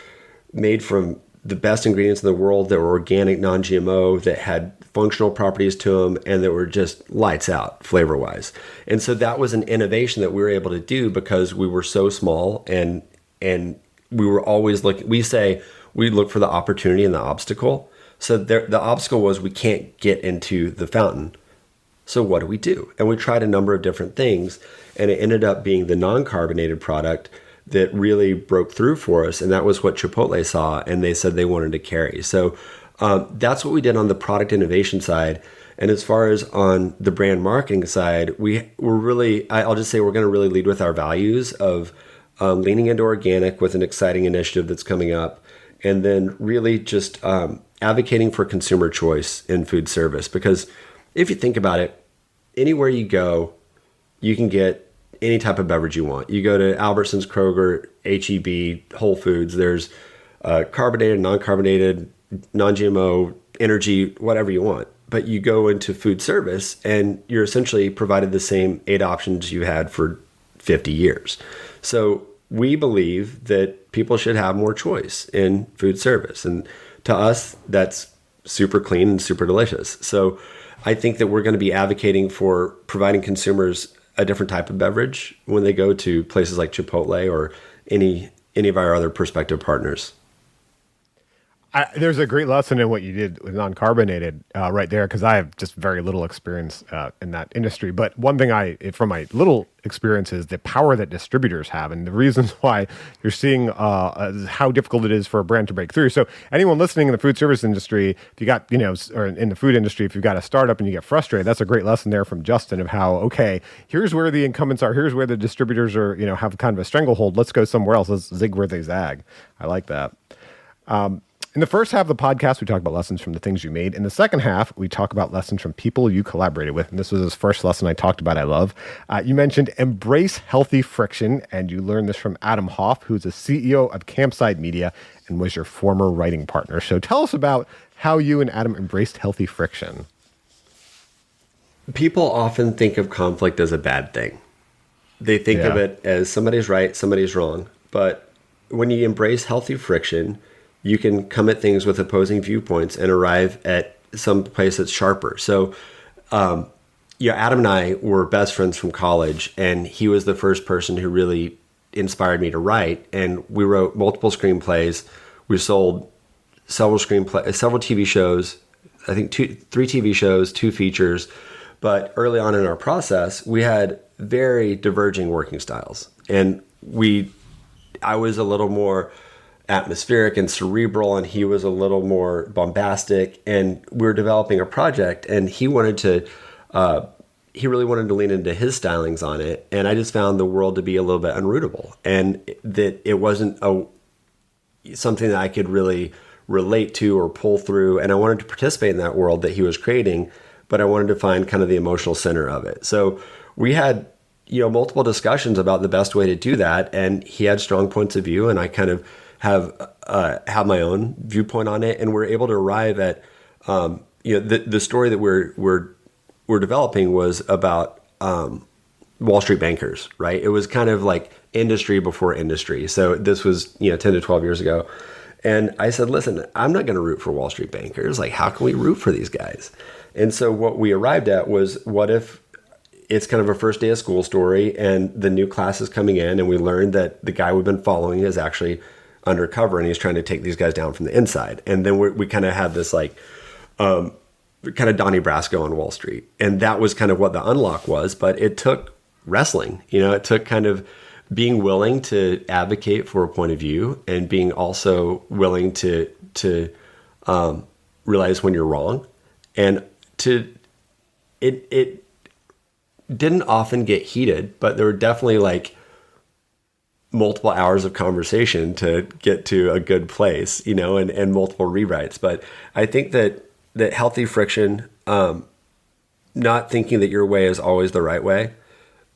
made from the best ingredients in the world, that were organic, non-GMO, that had functional properties to them, and that were just lights out flavor-wise. And so that was an innovation that we were able to do because we were so small, and we were always looking. We say we look for the opportunity and the obstacle. So the obstacle was we can't get into the fountain. So what do? And we tried a number of different things, and it ended up being the non-carbonated product that really broke through for us. And that was what Chipotle saw, and they said they wanted to carry. So that's what we did on the product innovation side. And as far as on the brand marketing side, I'll just say we're going to really lead with our values of leaning into organic with an exciting initiative that's coming up, and then really just advocating for consumer choice in food service. Because if you think about it, anywhere you go, you can get any type of beverage you want. You go to Albertsons, Kroger, H-E-B, Whole Foods, there's carbonated, non-carbonated, non-GMO, energy, whatever you want. But you go into food service and you're essentially provided the same 8 options you had for 50 years. So we believe that people should have more choice in food service. And to us, that's super clean and super delicious. So I think that we're going to be advocating for providing consumers a different type of beverage when they go to places like Chipotle or any of our other prospective partners. There's a great lesson in what you did with non-carbonated right there, because I have just very little experience in that industry. But one thing from my little experience is the power that distributors have, and the reasons why you're seeing how difficult it is for a brand to break through. So anyone listening in the food service industry, if you got, or in the food industry, if you've got a startup and you get frustrated, that's a great lesson there from Justin of how, okay, here's where the incumbents are, here's where the distributors are, have kind of a stranglehold. Let's go somewhere else. Let's zig where they zag. I like that. In the first half of the podcast, we talk about lessons from the things you made. In the second half, we talk about lessons from people you collaborated with. And this was his first lesson I talked about, I love. You mentioned embrace healthy friction, and you learned this from Adam Hoff, who's the CEO of Campside Media and was your former writing partner. So tell us about how you and Adam embraced healthy friction. People often think of conflict as a bad thing. They think of it as somebody's right, somebody's wrong. But when you embrace healthy friction, you can come at things with opposing viewpoints and arrive at some place that's sharper. So, Adam and I were best friends from college, and he was the first person who really inspired me to write. And we wrote multiple screenplays. We sold several TV shows, I think 3 TV shows, 2 features. But early on in our process, we had very diverging working styles. And I was a little more atmospheric and cerebral, and he was a little more bombastic, and we were developing a project, and he really wanted to lean into his stylings on it. And I just found the world to be a little bit unrootable, and that it wasn't something that I could really relate to or pull through. And I wanted to participate in that world that he was creating, but I wanted to find kind of the emotional center of it. So we had, multiple discussions about the best way to do that. And he had strong points of view, and I kind of have my own viewpoint on it, and we're able to arrive at the story that we're developing was about Wall Street bankers, right? It was kind of like industry before industry. So this was 10 to 12 years ago, and I said, listen, I'm not going to root for Wall Street bankers. Like, how can we root for these guys? And so what we arrived at was, what if it's kind of a first day of school story, and the new class is coming in, and we learned that the guy we've been following is actually undercover, and he's trying to take these guys down from the inside. And then we kind of had this kind of Donnie Brasco on Wall Street. And that was kind of what the unlock was, but it took wrestling. It took kind of being willing to advocate for a point of view, and being also willing to realize when you're wrong. And it didn't often get heated, but there were definitely multiple hours of conversation to get to a good place, and multiple rewrites. But I think that healthy friction, not thinking that your way is always the right way,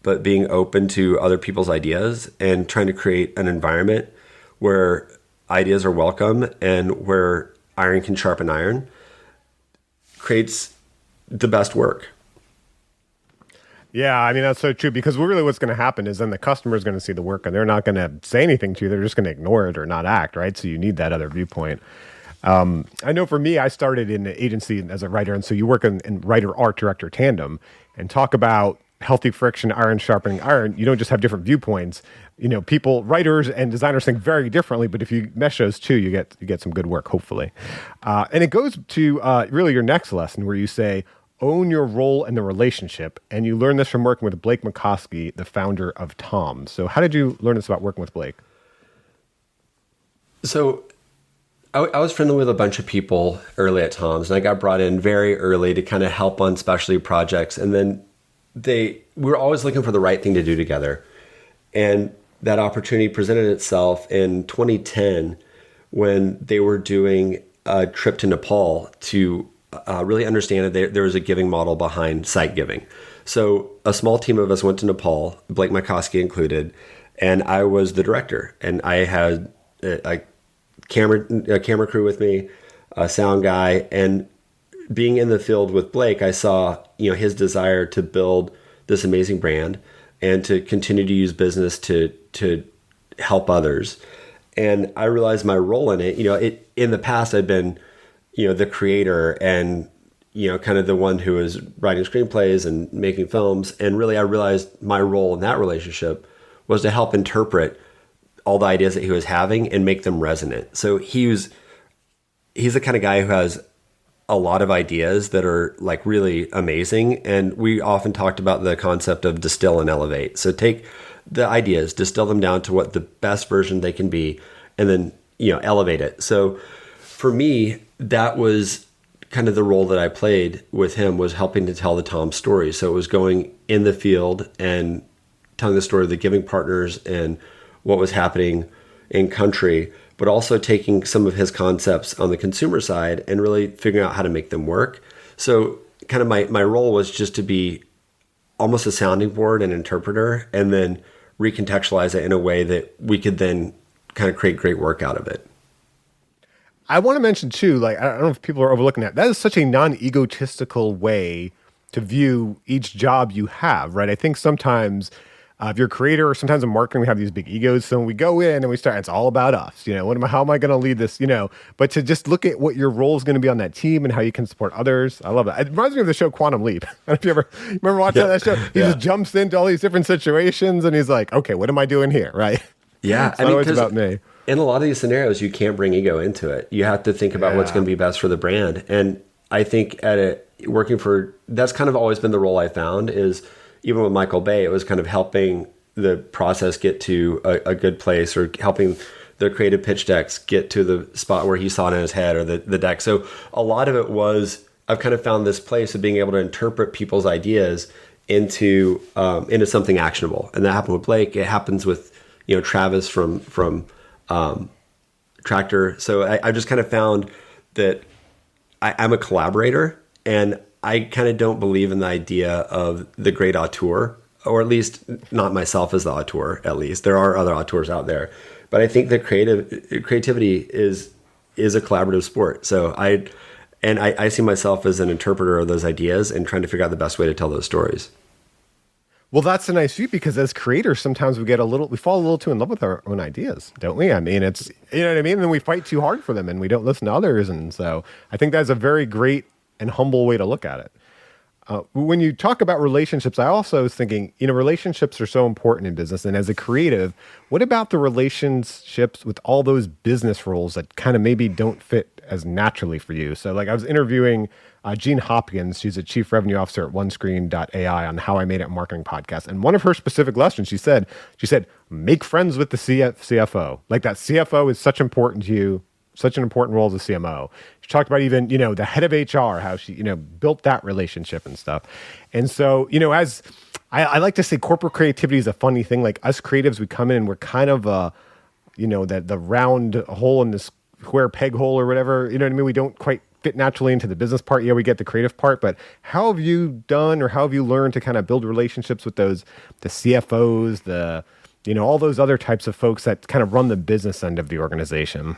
but being open to other people's ideas and trying to create an environment where ideas are welcome and where iron can sharpen iron, creates the best work. Yeah, I mean, that's so true, because really what's going to happen is then the customer is going to see the work, and they're not going to say anything to you. They're just going to ignore it or not act, right? So you need that other viewpoint. I know for me, I started in the agency as a writer, and so you work in writer-art director tandem and talk about healthy friction, iron sharpening iron. You don't just have different viewpoints. People, writers and designers think very differently, but if you mesh those two, you get some good work, hopefully. And it goes to really your next lesson, where you say, own your role in the relationship. And you learned this from working with Blake McCoskey, the founder of Tom's. So how did you learn this about working with Blake? So I was friendly with a bunch of people early at Tom's, and I got brought in very early to kind of help on specialty projects. And then we were always looking for the right thing to do together. And that opportunity presented itself in 2010 when they were doing a trip to Nepal to really understand that there was a giving model behind site giving. So a small team of us went to Nepal, Blake Mykoski included, and I was the director. And I had a camera crew with me, a sound guy, and being in the field with Blake, I saw, his desire to build this amazing brand and to continue to use business to help others. And I realized my role in it, in the past I'd been, the creator and, kind of the one who was writing screenplays and making films. And really I realized my role in that relationship was to help interpret all the ideas that he was having and make them resonant. So he's the kind of guy who has a lot of ideas that are like really amazing. And we often talked about the concept of distill and elevate. So take the ideas, distill them down to what the best version they can be, and then, elevate it. So for me, that was kind of the role that I played with him, was helping to tell the Tom story. So it was going in the field and telling the story of the giving partners and what was happening in country, but also taking some of his concepts on the consumer side and really figuring out how to make them work. So kind of my role was just to be almost a sounding board and interpreter, and then recontextualize it in a way that we could then kind of create great work out of it. I want to mention too, like, I don't know if people are overlooking that. That is such a non-egotistical way to view each job you have, right? I think sometimes if you're a creator, or sometimes in marketing, we have these big egos. So when we go in and we start, it's all about us. How am I going to lead this? But to just look at what your role is going to be on that team and how you can support others. I love it. It reminds me of the show Quantum Leap. I don't know if you ever remember watching that show. He just jumps into all these different situations and he's like, okay, what am I doing here? Right. Yeah. It's always about me. In a lot of these scenarios, you can't bring ego into it. You have to think about what's going to be best for the brand. And I think that's kind of always been the role I found, is even with Michael Bay, it was kind of helping the process get to a good place, or helping the creative pitch decks get to the spot where he saw it in his head, or the deck. So a lot of it was, I've kind of found this place of being able to interpret people's ideas into something actionable. And that happened with Blake. It happens with, Travis from Tractor. So I just kind of found that I'm a collaborator, and I kind of don't believe in the idea of the great auteur, or at least not myself as the auteur. At least there are other auteurs out there, but I think that creativity is a collaborative sport. So I see myself as an interpreter of those ideas and trying to figure out the best way to tell those stories. Well, that's a nice view, because as creators, sometimes we fall a little too in love with our own ideas, don't we? I mean, it's, you know what I mean? And then we fight too hard for them and we don't listen to others. And so I think that's a very great and humble way to look at it. When you talk about relationships, I also was thinking, relationships are so important in business. And as a creative, what about the relationships with all those business roles that kind of maybe don't fit as naturally for you? So like I was interviewing Jean Hopkins. She's a chief revenue officer at OneScreen.ai on How I Made It Marketing podcast. And one of her specific lessons, she said, make friends with the CFO. Like that CFO is such important to you, such an important role as a CMO. She talked about even, the head of HR, how she, built that relationship and stuff. And so, as I like to say, corporate creativity is a funny thing. Like us creatives, we come in and we're kind of the round hole in this square peg hole or whatever. You know what I mean? We don't quite fit naturally into the business part. Yeah, we get the creative part, but how have you done, or how have you learned to kind of build relationships with the CFOs, all those other types of folks that kind of run the business end of the organization?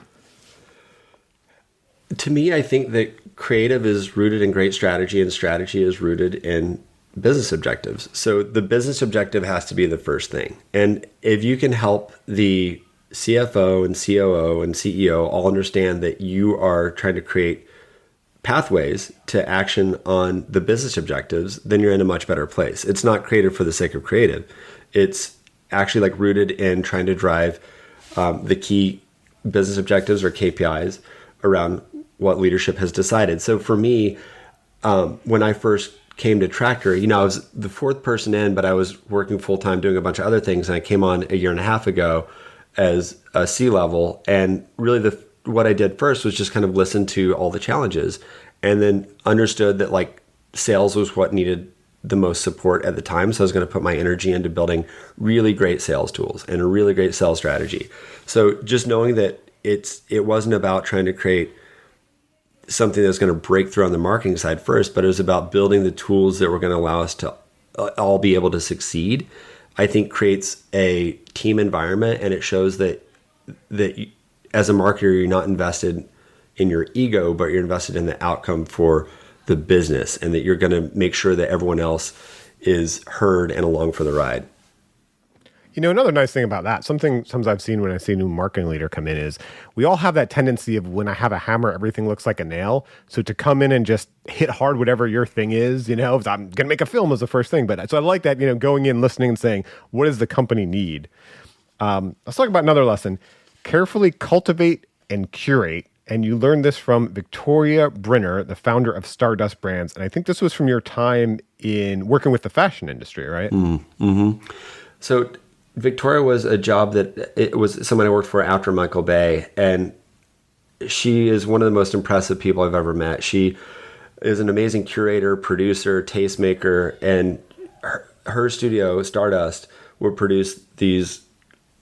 To me, I think that creative is rooted in great strategy, and strategy is rooted in business objectives. So the business objective has to be the first thing. And if you can help the CFO and COO and CEO all understand that you are trying to create pathways to action on the business objectives, then you're in a much better place. It's not creative for the sake of creative. It's actually like rooted in trying to drive the key business objectives or KPIs around what leadership has decided. So for me, when I first came to Tractor, I was the fourth person in, but I was working full-time doing a bunch of other things. And I came on a year and a half ago as a C-level. And really what I did first was just kind of listen to all the challenges, and then understood that like sales was what needed the most support at the time. So I was going to put my energy into building really great sales tools and a really great sales strategy. So just knowing that it wasn't about trying to create something that's going to break through on the marketing side first, but it was about building the tools that were going to allow us to all be able to succeed. I think creates a team environment, and it shows that you, as a marketer, you're not invested in your ego, but you're invested in the outcome for the business, and that you're going to make sure that everyone else is heard and along for the ride. You know, another nice thing about that, sometimes I've seen when I see a new marketing leader come in, is we all have that tendency of when I have a hammer, everything looks like a nail. So to come in and just hit hard whatever your thing is, you know, I'm going to make a film as the first thing. But so I like that, you know, going in, listening and saying, what does the company need? Let's talk about another lesson. Carefully cultivate and curate. And you learned this from Victoria Brinner, the founder of Stardust Brands. And I think this was from your time in working with the fashion industry, right? Mm-hmm. So Victoria was a job that it was someone I worked for after Michael Bay, and she is one of the most impressive people I've ever met. She is an amazing curator, producer, tastemaker, and her studio, Stardust, would produce these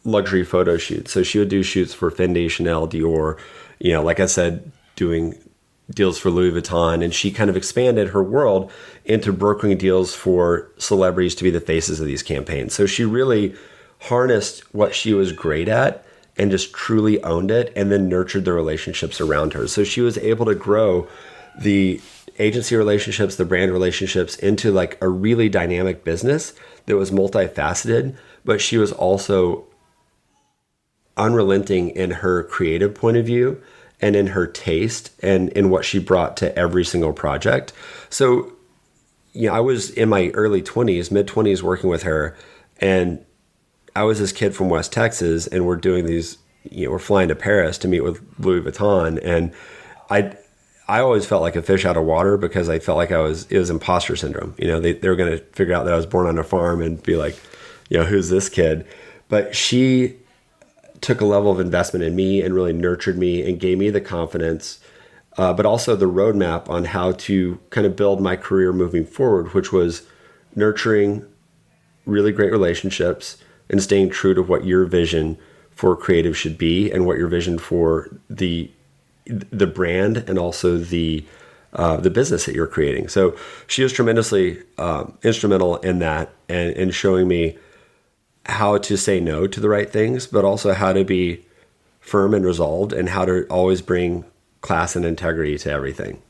luxury photo shoots. So she would do shoots for Fendi, Chanel, Dior, you know, like I said, doing deals for Louis Vuitton, and she kind of expanded her world into brokering deals for celebrities to be the faces of these campaigns. So she really harnessed what she was great at and just truly owned it, and then nurtured the relationships around her. So she was able to grow the agency relationships, the brand relationships into like a really dynamic business that was multifaceted, but she was also unrelenting in her creative point of view and in her taste and in what she brought to every single project. So, you know, I was in my early 20s, mid 20s working with her, and I was this kid from West Texas, and we're doing these, you know, we're flying to Paris to meet with Louis Vuitton. And I always felt like a fish out of water because I felt like it was imposter syndrome. You know, they were going to figure out that I was born on a farm and be like, you know, who's this kid? But she took a level of investment in me and really nurtured me and gave me the confidence, but also the roadmap on how to kind of build my career moving forward, which was nurturing really great relationships and staying true to what your vision for creative should be and what your vision for the brand and also the business that you're creating. So she was tremendously instrumental in that, and showing me how to say no to the right things, but also how to be firm and resolved, and how to always bring class and integrity to everything.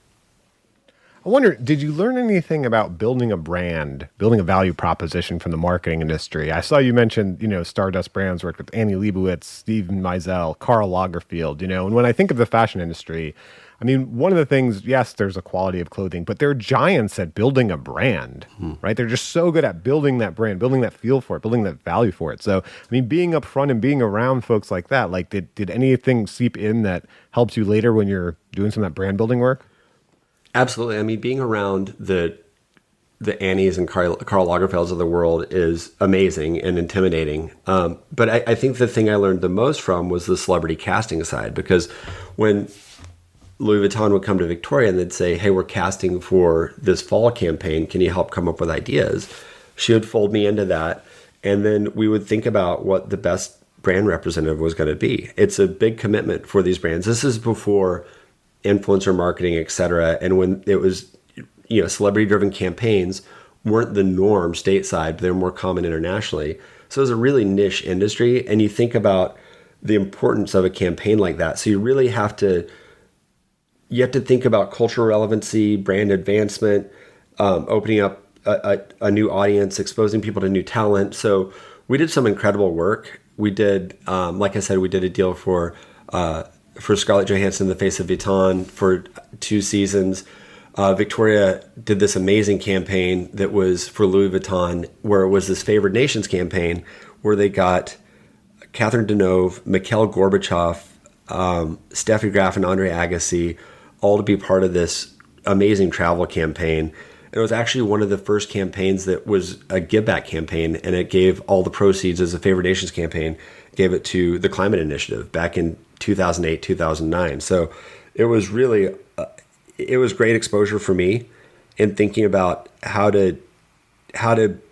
I wonder, did you learn anything about building a brand, building a value proposition from the marketing industry? I saw you mentioned, you know, Stardust Brands worked with Annie Leibovitz, Steven Meisel, Karl Lagerfeld, you know, and when I think of the fashion industry, I mean, one of the things, yes, there's a quality of clothing, but they're giants at building a brand, right? They're just so good at building that brand, building that feel for it, building that value for it. So, I mean, being up front and being around folks like that, like did anything seep in that helps you later when you're doing some of that brand building work? Absolutely. I mean, being around the Annies and Karl Lagerfelds of the world is amazing and intimidating. But I think the thing I learned the most from was the celebrity casting side, because when Louis Vuitton would come to Victoria and they'd say, hey, we're casting for this fall campaign, can you help come up with ideas? She would fold me into that. And then we would think about what the best brand representative was going to be. It's a big commitment for these brands. This is before influencer marketing, et cetera. And when it was, you know, celebrity-driven campaigns weren't the norm stateside, but they're more common internationally. So it was a really niche industry. And you think about the importance of a campaign like that. So you really have to think about cultural relevancy, brand advancement, opening up a new audience, exposing people to new talent. So we did some incredible work. We did, like I said, we did a deal for Scarlett Johansson, the face of Vuitton, for 2 seasons. Victoria did this amazing campaign that was for Louis Vuitton, where it was this Favored Nations campaign, where they got Catherine Deneuve, Mikhail Gorbachev, Steffi Graf, and Andre Agassi all to be part of this amazing travel campaign. It was actually one of the first campaigns that was a give back campaign, and it gave all the proceeds as a Favored Nations campaign, gave it to the Climate Initiative back in 2008, 2009. So it was really, it was great exposure for me in thinking about how to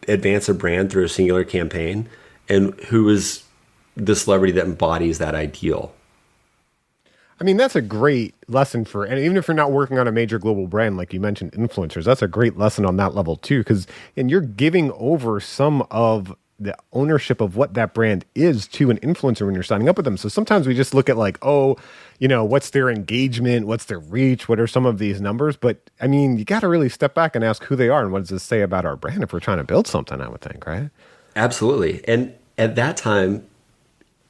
advance a brand through a singular campaign, and who is the celebrity that embodies that ideal. I mean, that's a great lesson for, and even if you're not working on a major global brand, like you mentioned, influencers, that's a great lesson on that level too. Because, and you're giving over some of the ownership of what that brand is to an influencer when you're signing up with them. So sometimes we just look at like, oh, you know, what's their engagement? What's their reach? What are some of these numbers? But I mean, you got to really step back and ask who they are and what does this say about our brand if we're trying to build something, I would think, right? Absolutely. And at that time,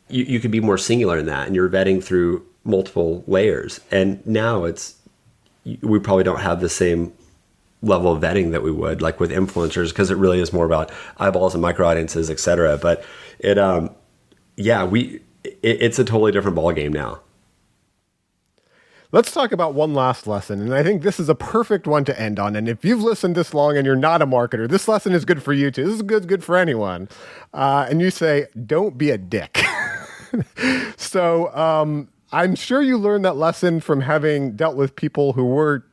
you could be more singular in that, and you're vetting through multiple layers. And now we probably don't have the same level of vetting that we would like with influencers, because it really is more about eyeballs and micro audiences, et cetera. But it's a totally different ballgame now. Let's talk about one last lesson, and I think this is a perfect one to end on. And if you've listened this long and you're not a marketer, this lesson is good for you too. This is good for anyone. And you say, don't be a dick. So I'm sure you learned that lesson from having dealt with people who were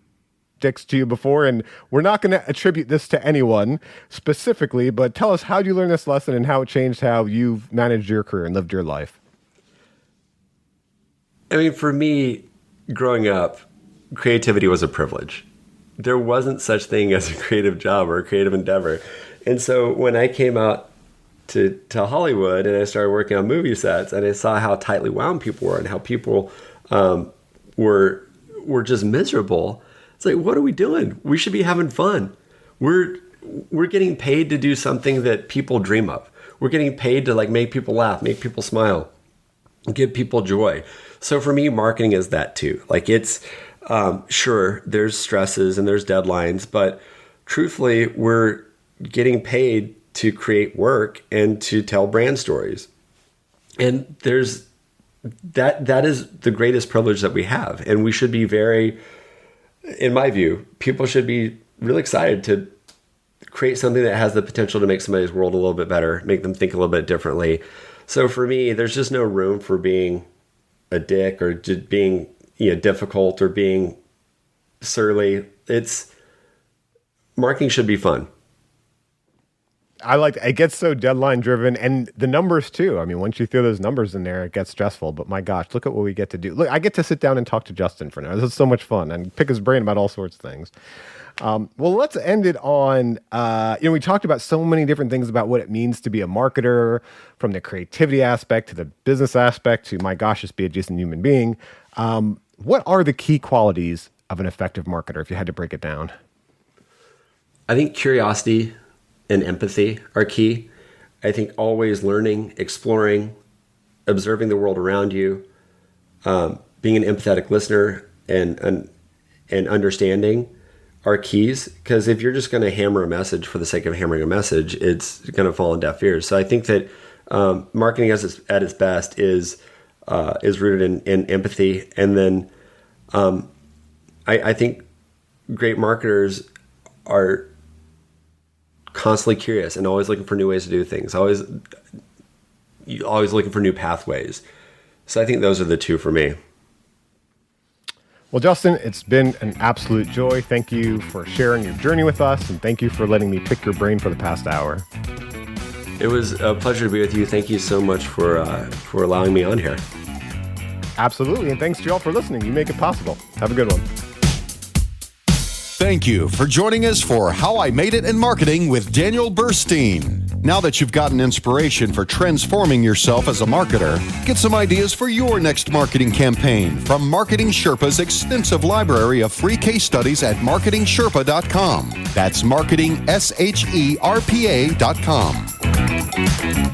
dicks to you before, and we're not going to attribute this to anyone specifically, but tell us, how did you learn this lesson and how it changed how you've managed your career and lived your life? I mean, for me, growing up, creativity was a privilege. There wasn't such thing as a creative job or a creative endeavor. And so when I came out to Hollywood and I started working on movie sets, and I saw how tightly wound people were and how people were just miserable, it's like, what are we doing? We should be having fun. We're getting paid to do something that people dream of. We're getting paid to like make people laugh, make people smile, give people joy. So for me, marketing is that too. Like it's, sure, there's stresses and there's deadlines, but truthfully, we're getting paid to create work and to tell brand stories. And there's that is the greatest privilege that we have. And we should be very, in my view, people should be really excited to create something that has the potential to make somebody's world a little bit better, make them think a little bit differently. So for me, there's just no room for being a dick or just being, difficult or being surly. Marketing should be fun. It gets so deadline driven, and the numbers too. I mean, once you throw those numbers in there, it gets stressful, but my gosh, look at what we get to do. Look, I get to sit down and talk to Justin for now. This is so much fun, and pick his brain about all sorts of things. Well, let's end it on, we talked about so many different things about what it means to be a marketer, from the creativity aspect to the business aspect to, my gosh, just be a decent human being. What are the key qualities of an effective marketer, if you had to break it down? I think curiosity and empathy are key. I think always learning, exploring, observing the world around you, being an empathetic listener and understanding are keys. Because if you're just going to hammer a message for the sake of hammering a message, it's going to fall on deaf ears. So I think that marketing at its best is rooted in empathy. And then I think great marketers are constantly curious and always looking for new ways to do things. Always looking for new pathways. So I think those are the two for me. Well, Justin, it's been an absolute joy. Thank you for sharing your journey with us, and thank you for letting me pick your brain for the past hour. It was a pleasure to be with you. Thank you so much for allowing me on here. Absolutely, and thanks to you all for listening. You make it possible. Have a good one. Thank you for joining us for How I Made It in Marketing with Daniel Burstein. Now that you've gotten inspiration for transforming yourself as a marketer, get some ideas for your next marketing campaign from Marketing Sherpa's extensive library of free case studies at marketingsherpa.com. That's marketingsherpa.com.